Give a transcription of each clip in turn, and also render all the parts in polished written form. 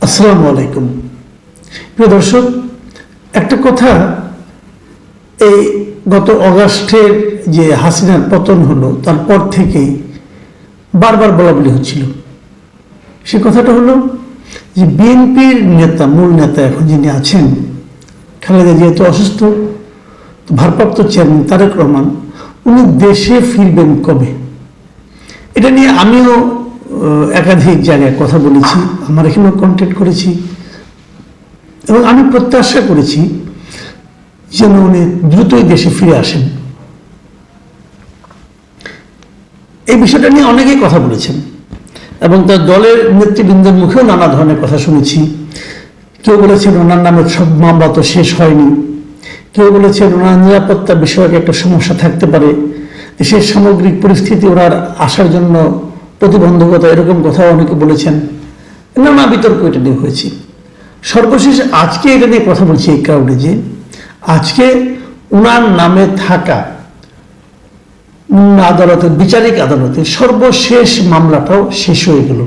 আসসালামু আলাইকুম। প্রিয় দর্শক, একটা কথা, এই গত অগাস্টের যে হাসিনার পতন হলো তারপর থেকেই বারবার বলা বলি হচ্ছিল। সে কথাটা হলো যে বিএনপির নেতা, মূল নেতা এখন যিনি আছেন, খালেদা যেহেতু অসুস্থ, ভারপ্রাপ্ত চেয়ারম্যান তারেক রহমান, উনি দেশে ফিরবেন কবে? এটা নিয়ে আমিও একাধিক জায়গায় কথা বলেছি, আমার এখানেও কন্ট্যাক্ট করেছি এবং আমি প্রত্যাশা করেছি যেন উনি দ্রুতই দেশে ফিরে আসেন। এই বিষয়টা নিয়ে অনেকেই কথা বলেছেন এবং তার দলের নেতৃবৃন্দের মুখেও নানা ধরনের কথা শুনেছি। কেউ বলেছেন ওনার নামে সব মামলা তো শেষ হয়নি, কেউ বলেছেন ওনার নিরাপত্তা বিষয়ক একটা সমস্যা থাকতে পারে, দেশের সামগ্রিক পরিস্থিতি ওনার আসার জন্য প্রতিবন্ধকতা, এরকম কথাও অনেকে বলেছেন। নানা বিতর্ক এটা নিয়ে হয়েছে। সর্বশেষ আজকে এটা নিয়ে কথা বলছি এই কারণে যে আজকে ওনার নামে থাকা আদালতের, বিচারিক আদালতের সর্বশেষ মামলাটাও শেষ হয়ে গেল।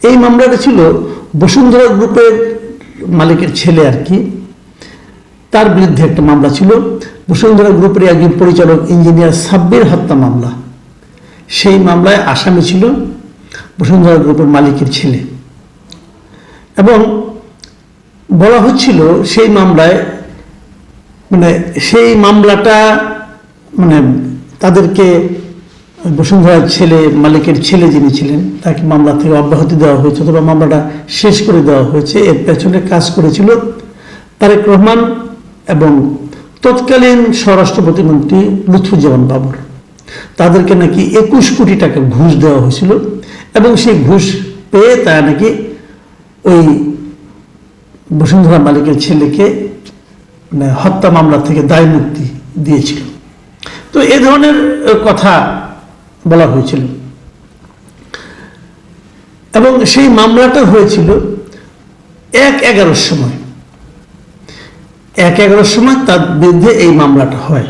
এই মামলাটা ছিল বসুন্ধরা গ্রুপের মালিকের ছেলে আর কি, তার বিরুদ্ধে একটা মামলা ছিল। বসুন্ধরা গ্রুপের একজন পরিচালক ইঞ্জিনিয়ার সাব্বির হত্যা মামলা। সেই মামলায় আসামি ছিল বসুন্ধরা গ্রুপের মালিকের ছেলে এবং বলা হচ্ছিল সেই মামলায় সেই মামলাটা তাদেরকে বসুন্ধরার ছেলে, মালিকের ছেলে যিনি ছিলেন, তাকে মামলা থেকে অব্যাহতি দেওয়া হয়েছে অথবা মামলাটা শেষ করে দেওয়া হয়েছে। এর পেছনে কাজ করেছিল তারেক রহমান এবং তৎকালীন স্বরাষ্ট্র প্রতিমন্ত্রী লুৎফুজ্জামান বাবর। তাদেরকে নাকি 21 কোটি টাকা ঘুষ দেওয়া হয়েছিল এবং সেই ঘুষ পেয়ে তারা নাকি ওই বসুন্ধরা মালিকের ছেলেকে হত্যা মামলা থেকে দায় মুক্তি দিয়েছিল। তো এ ধরনের কথা বলা হয়েছিল এবং সেই মামলাটা হয়েছিল 1/11 সময়। 1/11 সময় তার বিরুদ্ধে এই মামলাটা হয়।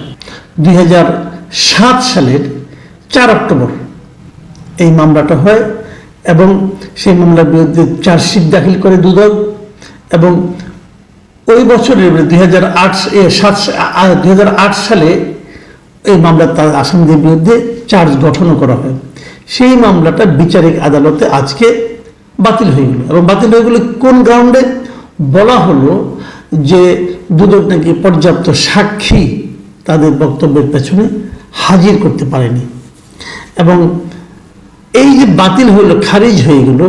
2007 সালের 4 অক্টোবর এই মামলাটা হয় এবং সেই মামলার বিরুদ্ধে চার্জশিট দাখিল করে দুদক এবং ওই বছরের 2008 সালে এই মামলার তার আসামিদের বিরুদ্ধে চার্জ গঠনও করা হয়। সেই মামলাটা বিচারিক আদালতে আজকে বাতিল হয়ে গেল এবং বাতিল হয়ে গেল কোন গ্রাউন্ডে? বলা হলো যে দুদক নাকি পর্যাপ্ত সাক্ষী তাদের বক্তব্যের পেছনে হাজির করতে পারেনি এবং এই যে বাতিল হইল, খারিজ হয়ে গেল,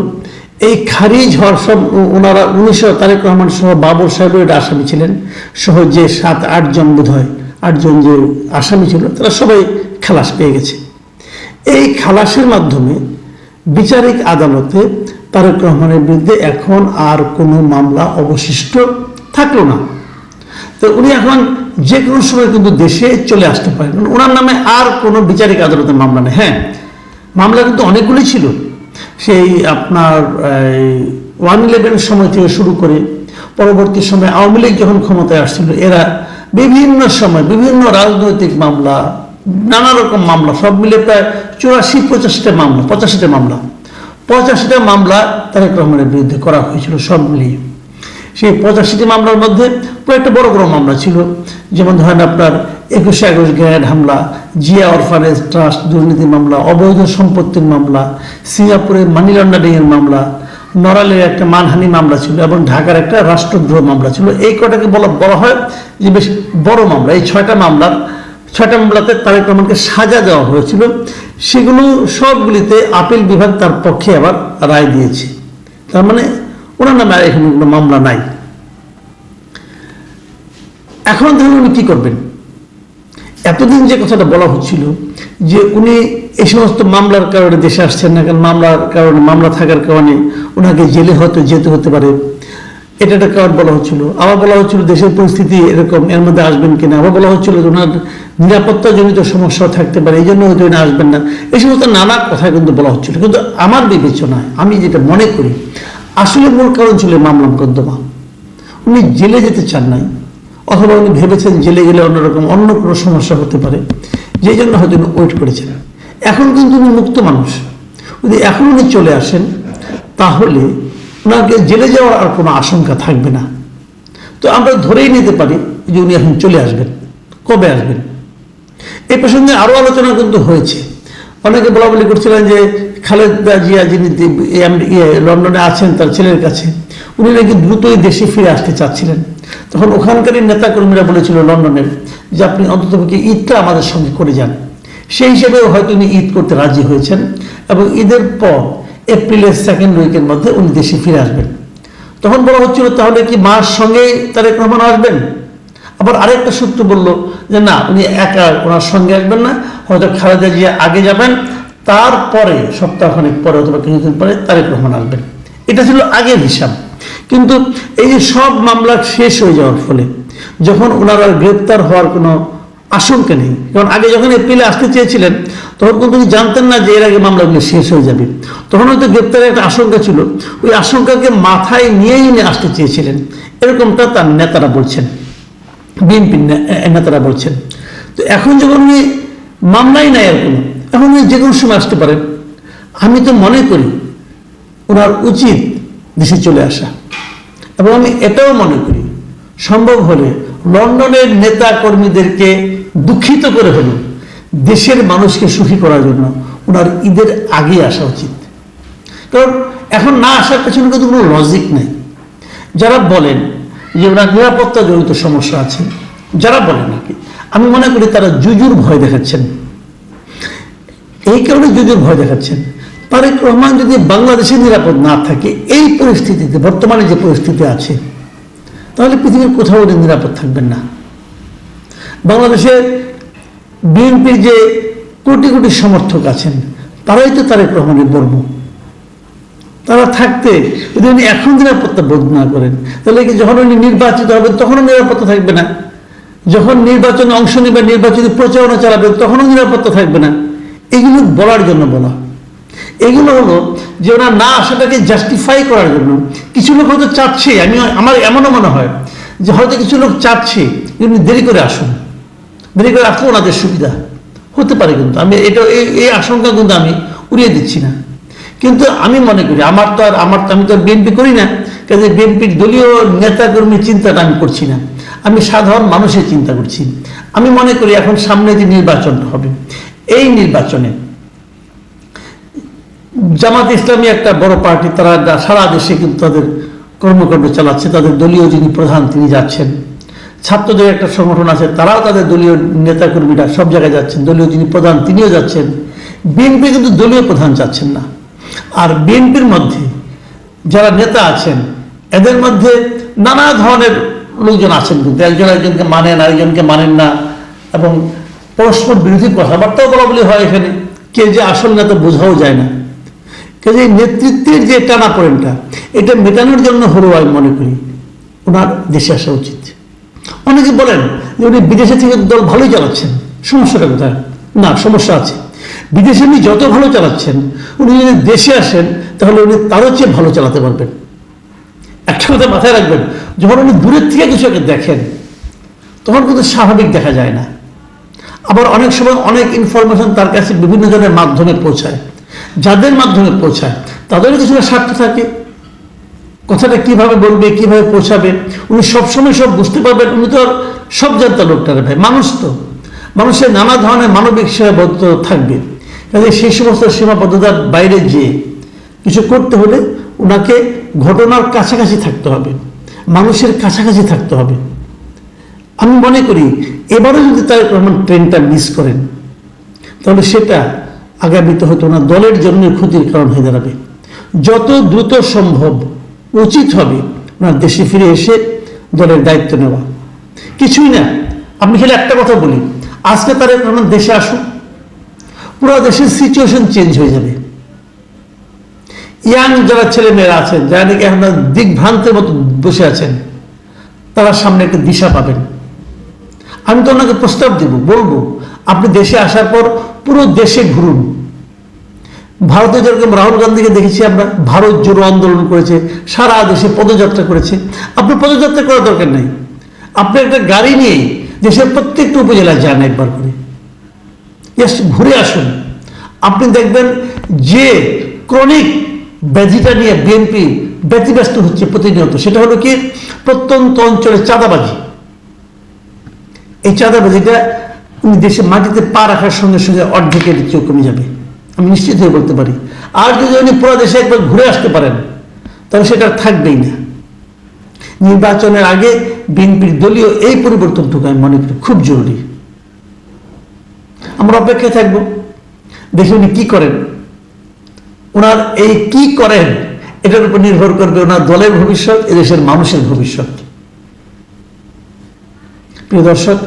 এই খারিজ হওয়ার সব ওনারা 19 তারেক রহমান সহ বাবর সাহেবের আসামি ছিলেন সহ যে 7-8 জন বোধ হয় 8 জন যে আসামি ছিল, তারা সবাই খালাস পেয়ে গেছে। এই খালাসের মাধ্যমে বিচারিক আদালতে তারেক রহমানের বিরুদ্ধে এখন আর কোনো মামলা অবশিষ্ট থাকলো না। তো উনি এখন যে কোনো সময় কিন্তু দেশে চলে আসতে পারেন, ওনার নামে আর কোনো বিচারিক আদালতে মামলা নেই। হ্যাঁ, মামলা কিন্তু অনেকগুলি ছিল। সেই আপনার 1/11 সময় থেকে শুরু করে পরবর্তী সময় আওয়ামী লীগ যখন ক্ষমতায় আসছিল, এরা বিভিন্ন সময় বিভিন্ন রাজনৈতিক মামলা, নানা রকম মামলা, সব মিলে প্রায় 84-85টা মামলা, 85টা মামলা তারেক রহমানের বিরুদ্ধে করা হয়েছিল সব মিলিয়ে। সেই 85টি মামলার মধ্যে কয়েকটা বড় বড় মামলা ছিল, যেমন ধরেন আপনার 21শে আগস্ট গ্রেনেড হামলা, জিয়া অরফানেজ ট্রাস্ট দুর্নীতি মামলা, অবৈধ সম্পত্তির মামলা, সিঙ্গাপুরের মানি লন্ডারিংয়ের মামলা, নড়ালের একটা মানহানি মামলা ছিল এবং ঢাকার একটা রাষ্ট্রদ্রোহ মামলা ছিল। এই কটাকে বলা হয় যে বেশ বড় মামলা। এই 6টা মামলাতে তারেক রহমানকে সাজা দেওয়া হয়েছিল। সেগুলো সবগুলিতে আপিল বিভাগ তার পক্ষে আবার রায় দিয়েছে। তার মানে ওনার নামে আর এখানে কোনো মামলা নাই। এখন তাহলে উনি কি করবেন? এতদিন যে কথাটা বলা হচ্ছিল যে উনি এই সমস্ত মামলার কারণে দেশে আসছেন না, কারণ মামলা থাকার কারণে ওনাকে জেলে হয়তো যেতে হতে পারে, এটা একটা কারণ বলা হচ্ছিল। আবার বলা হচ্ছিল দেশের পরিস্থিতি এরকম, এর মধ্যে আসবেন কিনা। আবার বলা হচ্ছিল যে ওনার নিরাপত্তাজনিত সমস্যাও থাকতে পারে, এই জন্য হয়তো উনি আসবেন না। এই সমস্ত নানা কথা কিন্তু বলা হচ্ছিল। কিন্তু আমার বিবেচনায় আমি যেটা মনে করি, আসলে মূল কারণ ছিল মামলা মোকদ্দমা। উনি জেলে যেতে চান নাই, অথবা উনি ভেবেছেন জেলে গেলে অন্যরকম অন্য কোনো সমস্যা হতে পারে, যেই জন্য হয়তো ওয়েট করেছেন। এখন কিন্তু উনি মুক্ত মানুষ, যদি এখন উনি চলে আসেন তাহলে ওনাকে জেলে যাওয়ার আর কোনো আশঙ্কা থাকবে না। তো আমরা ধরেই নিতে পারি যে উনি এখন চলে আসবেন। কবে আসবেন এই প্রসঙ্গে আরও আলোচনা কিন্তু হয়েছে। অনেকে বলা বলি করছিলেন যে খালেদা জিয়া যিনি লন্ডনে আছেন তার ছেলের কাছে, উনি নাকি দ্রুতই দেশে ফিরে আসতে চাচ্ছিলেন। তখন ওখানকারই নেতাকর্মীরা বলেছিল লন্ডনের যে আপনি অন্ততপক্ষে ঈদটা আমাদের সঙ্গে করে যান। সেই হিসেবেও হয়তো উনি ঈদ করতে রাজি হয়েছেন এবং ঈদের পর এপ্রিলের সেকেন্ড উইকের মধ্যে উনি দেশে ফিরে আসবেন। তখন বলা হচ্ছিল তাহলে কি মার সঙ্গে তারেক রহমান আসবেন? আবার আরেকটা সূত্র বলল যে না, উনি একা ওনার সঙ্গে আসবেন না, হয়তো খালেদা জিয়া আগে যাবেন, তারপরে সপ্তাহখানেক পরে অথবা কিছুদিন পরে তারেক রহমান আসবেন। এটা ছিল আগের হিসাব। কিন্তু এই যে সব মামলা শেষ হয়ে যাওয়ার ফলে যখন ওনারা গ্রেপ্তার হওয়ার কোনো আশঙ্কা নেই, কারণ আগে যখন এপ্রিলে আসতে চেয়েছিলেন তখন কিন্তু উনি জানতেন না যে এর আগে মামলাগুলো শেষ হয়ে যাবে। তখন হয়তো গ্রেপ্তারের একটা আশঙ্কা ছিল, ওই আশঙ্কাকে মাথায় নিয়েই উনি আসতে চেয়েছিলেন, এরকমটা তার নেতারা বলছেন, বিএনপির নেতারা বলছেন। তো এখন যখন উনি মামলাই নাই আর কোনো, এখন উনি যে কোনো সময় আসতে পারেন। আমি তো মনে করি ওনার উচিত দেশে চলে আসা, এবং আমি এটাও মনে করি সম্ভব হলে লন্ডনের নেতা কর্মীদেরকে দুঃখিত করে হলো দেশের মানুষকে সুখী করার জন্য ওনার ঈদের আগে আসা উচিত। কারণ এখন না আসার পেছনে কিন্তু কোনো লজিক নেই। যারা বলেন যে ওনার নিরাপত্তা জড়িত সমস্যা আছে, যারা বলেন নাকি, আমি মনে করি তারা জুজুর ভয় দেখাচ্ছেন। এই কারণে জুজুর ভয় দেখাচ্ছেন, তারেক রহমান যদি বাংলাদেশে নিরাপদ না থাকে এই পরিস্থিতিতে, বর্তমানে যে পরিস্থিতি আছে, তাহলে পৃথিবীর কোথাও নিরাপদ থাকবেন না। বাংলাদেশে বিএনপির যে কোটি কোটি সমর্থক আছেন তারাই তো তারেক রহমানের বর্ম। তারা থাকতে যদি উনি এখন নিরাপত্তা বোধ না করেন, তাহলে কি যখন উনি নির্বাচিত হবেন তখনও নিরাপত্তা থাকবে না, যখন নির্বাচনে অংশ নেবেন, নির্বাচনী প্রচারণা চালাবেন, তখনও নিরাপত্তা থাকবে না। এগুলো বলার জন্য বলা, এগুলো হলো যে ওনার না আসাটাকে জাস্টিফাই করার জন্য। কিছু লোক হয়তো চাচ্ছে, আমার এমনও মনে হয় যে হয়তো কিছু লোক চাচ্ছে উনি দেরি করে আসুন, দেরি করে আসলে ওনাদের সুবিধা হতে পারে। কিন্তু আমি এটা এই আশঙ্কা কিন্তু আমি উড়িয়ে দিচ্ছি না। কিন্তু আমি মনে করি আমি তো বিএনপি করি না, কাজে বিএনপির দলীয় নেতাকর্মীর চিন্তাটা আমি করছি না, আমি সাধারণ মানুষের চিন্তা করছি। আমি মনে করি এখন সামনে যে নির্বাচন হবে, এই নির্বাচনে জামাত ইসলামী একটা বড় পার্টি, তারা সারা দেশে কিন্তু তাদের কর্মকাণ্ড চালাচ্ছে, তাদের দলীয় যিনি প্রধান তিনি যাচ্ছেন। ছাত্রদের একটা সংগঠন আছে, তারাও তাদের দলীয় নেতাকর্মীরা সব জায়গায় যাচ্ছেন, দলীয় যিনি প্রধান তিনিও যাচ্ছেন। বিএনপি কিন্তু দলীয় প্রধান যাচ্ছেন না। আর বিএনপির মধ্যে যারা নেতা আছেন এদের মধ্যে নানা ধরনের লোকজন আছেন, কিন্তু একজন একজনকে মানেন, আরেকজনকে মানেন না, এবং পরস্পর বিরোধী কথাবার্তাও বলা বলি হয়। এখানে কে যে আসল নেতা বোঝাও যায় না। কাজে নেতৃত্বের যে টানা পড়েনটা, এটা মেটানোর জন্য হলেও আমি মনে করি ওনার দেশে আসা উচিত। অনেকে বলেন যে উনি বিদেশে থেকে দল ভালোই চালাচ্ছেন, সমস্যাটা কোথায়? না, সমস্যা আছে। বিদেশে উনি যত ভালো চালাচ্ছেন, উনি যদি দেশে আসেন তাহলে উনি তারও চেয়ে ভালো চালাতে পারবেন। একটা কথা মাথায় রাখবেন, যখন উনি দূরের থেকে কিছুকে দেখেন তখন কিন্তু স্বাভাবিক দেখা যায় না। আবার অনেক সময় অনেক ইনফরমেশন তার কাছে বিভিন্ন জনের মাধ্যমে পৌঁছায়, যাদের মাধ্যমে পৌঁছায় তাদেরও কিছুটা স্বার্থ থাকে, কথাটা কিভাবে বলবে, কিভাবে পৌঁছাবে। উনি সবসময় সব বুঝতে পারবেন, উনি তো আর সব জানতা লোকটারে ভাই, মানুষ তো, মানুষের নানা ধরনের মানবিক সীমাবদ্ধ থাকবে। কাজে সেই সমস্ত সীমাবদ্ধতার বাইরে যেয়ে কিছু করতে হলে ওনাকে ঘটনার কাছাকাছি থাকতে হবে, মানুষের কাছাকাছি থাকতে হবে। আমি মনে করি এবারও যদি তারেক রহমান ট্রেনটা মিস করেন তাহলে সেটা আগামীতে হয়তো ওনার দলের জন্য ক্ষতির কারণ হয়ে দাঁড়াবে। যত দ্রুত সম্ভব উচিত হবে ওনার দেশে ফিরে এসে দলের দায়িত্ব নেওয়া। কিছুই না, আপনি খেলে একটা কথা বলি, আজকে তারেক রহমান দেশে আসুন, পুরো দেশের সিচুয়েশন চেঞ্জ হয়ে যাবে। ইয়াং যারা ছেলে মেয়েরা আছেন, যারা নাকি এখন দিগ্ভ্রান্তের মতো বসে আছেন, তারা সামনে একটা দিশা পাবেন। আমি তো ওনাকে প্রস্তাব দেব, বলবো আপনি দেশে আসার পর পুরো দেশে ঘুরুন। ভারতে যেরকম রাহুল গান্ধীকে দেখেছি আমরা, ভারত জোড়ো আন্দোলন করেছে, সারা দেশে পদযাত্রা করেছে। আপনি পদযাত্রা করার দরকার নেই, আপনি একটা গাড়ি নিয়ে দেশের প্রত্যেকটা উপজেলায় যান, একবার করে জাস্ট ঘুরে আসুন। আপনি দেখবেন যে ক্রনিক ব্যাধিটা নিয়ে বিএনপি ব্যতিব্যস্ত হচ্ছে প্রতিনিয়ত, সেটা হলো কি প্রত্যন্ত অঞ্চলে চাঁদাবাজি। এই চাঁদাবাজিটা উনি দেশে মাটিতে পা রাখার সঙ্গে সঙ্গে অর্ধেকের চেয়েও কমে যাবে, আমি নিশ্চিত হয়ে বলতে পারি। আর যদি উনি পুরো দেশে একবার ঘুরে আসতে পারেন তাহলে সেটা আর থাকবেই না। নির্বাচনের আগে বিএনপির দলীয় এই পরিবর্তনটুকু আমি মনে করি খুব জরুরি। আমরা অপেক্ষায় থাকবো, দেখি উনি কি করেন। ওনার এই কি করেন এটার উপর নির্ভর করবে ওনার দলের ভবিষ্যৎ, এদেশের মানুষের ভবিষ্যৎ। প্রিয় দর্শক,